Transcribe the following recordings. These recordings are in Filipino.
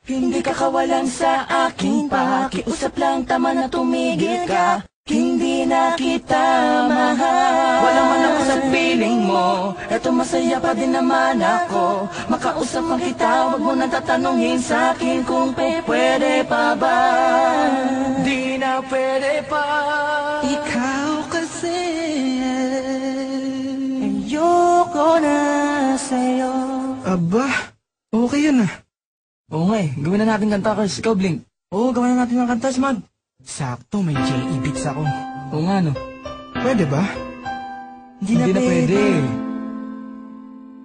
Hindi ka kawalan sa aking pakiusap lang, tama na tumigil ka. Hindi na kita mahal. Wala man ako sa feeling mo, eto masaya pa din naman ako. Makausap man kita, wag mo nang tatanungin sa akin kung pwede pa ba. Di na pwede pa. Ikaw kasi ayoko na sa'yo. Aba, okay yun ah. Oo nga eh, gawin na natin kanta, Kars. Ikaw, Blink. Oo, gawin na natin ng kanta, Smag. Sakto, may J.E. beats ako. Oo nga, no? Pwede ba? Hindi na pwede.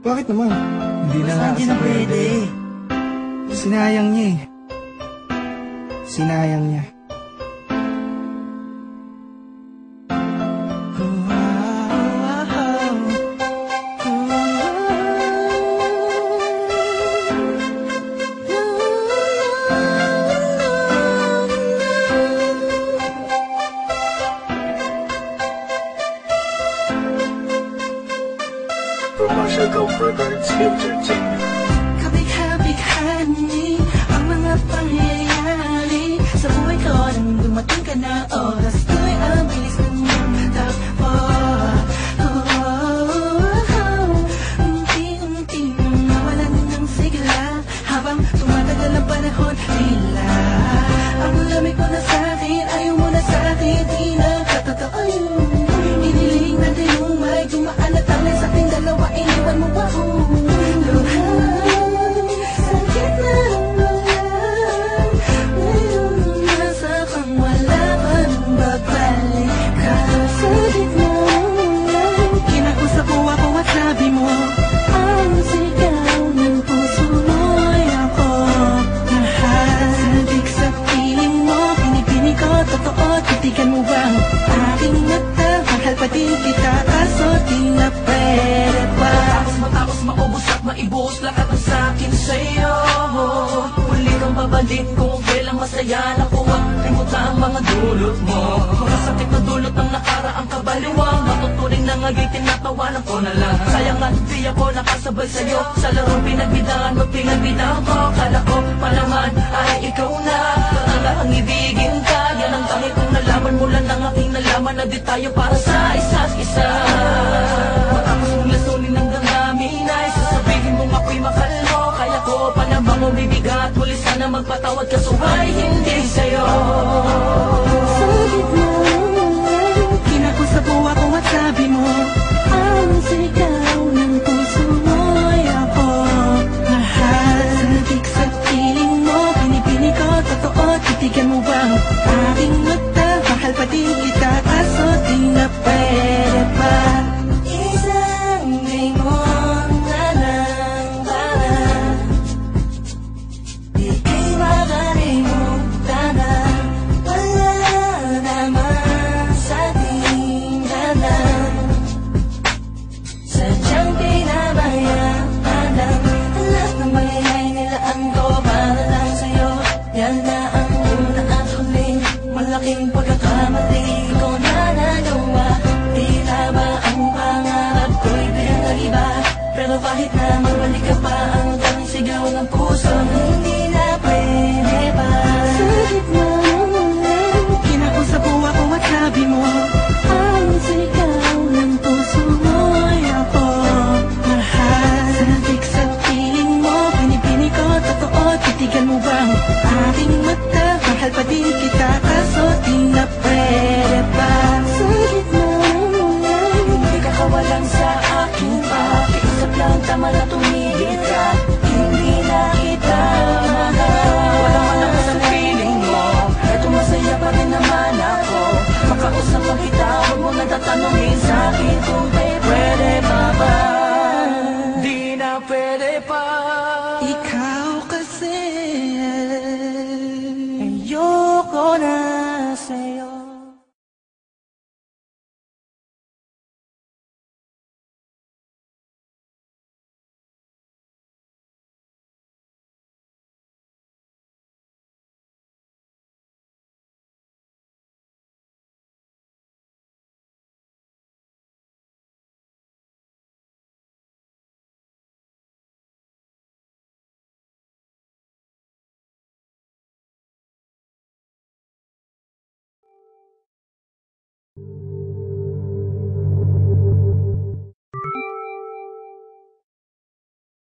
Bakit naman? Hindi na nga kasi pwede. Sinayang niya eh. Sinayang niya. Kabig-habig-hani ang mga pangyayari sa buhay ko nang dumating ka na. Oras ko'y ang bilis ng takbo. Unti-unti nang nawalan ng sigla habang tumatagal ang panahon. Tila ang lamig mo na sa'kin, ayaw mo na sa'kin, di na katotoo yun. Iniling natin yung may dumaan na tangin sa ating dalawa, iniwan mo ba ako? Titigan mo ba ang aking mata? Mahal pa din kita, kaso di na pwede pa. Matapos maubos at maibuhos lahat ng sakin sa'yo. Muli kang babalik kung kailang masaya. Nakuha, limutan ang mga dulot mo. Mga sakit na dulot ng nakaraang kabaliwang. Matuturing na nga'y tinatawanan ko na lang. Sayang nga di ako nakasabay sa'yo. Sa larong pinagbidahan mo, pinagbidahan ko. Kala ko pa naman ay ikaw na ang ibigin ka. Yan ang tangi kong nalaman mo lang ng aking nalaman na di tayo para sa isa't isa. Matapos mong lasunin ng damdamin ay sasabihin mong ako'y mahal mo. Kaya ko pa namang umibigat, muli sana magpatawad ka, suway hindi sa'yo. Sa gitna kinakusap mo ako at sabi mo ang sigaw ng puso mo'y ako mahal. Sandig sa piling mo, pinipili ko totoo. Titigan mo ba ang aking mata? Mahal pa din kita, kaso di na pwede pa. Isang limon na lang para di kay makalimutan na wala naman sa ating dalawa. Sadyang pinabayaan lang ang lahat ng bagay nilaan ko para lang sa'yo. Yan na ang una at huling malaking pagkakamali ko na nagawa. Tila ba ang pangarap ko'y pinag-iba? Pero kahit na magbalik ka pa, hanggang sigaw ng puso hindi na pwede pa. Sa gitna kinakusap mo ako at sabi mo ang sigaw ng puso mo'y ako mahal. Sandig sa piling mo, pinipili ko totoo. Titigan mo ba ang aking mata? Mahal pa din kita, kaso di na pwede pa. Sa gitna Hindi ka kawalan sa aking pakiusap lang, tama na tumigil ka. Hindi na kita mahal. Wala man ako sa feeling mo, eto masaya pa rin naman ako. Makausap pa kita, wag mo nang tatanungin sa akin kung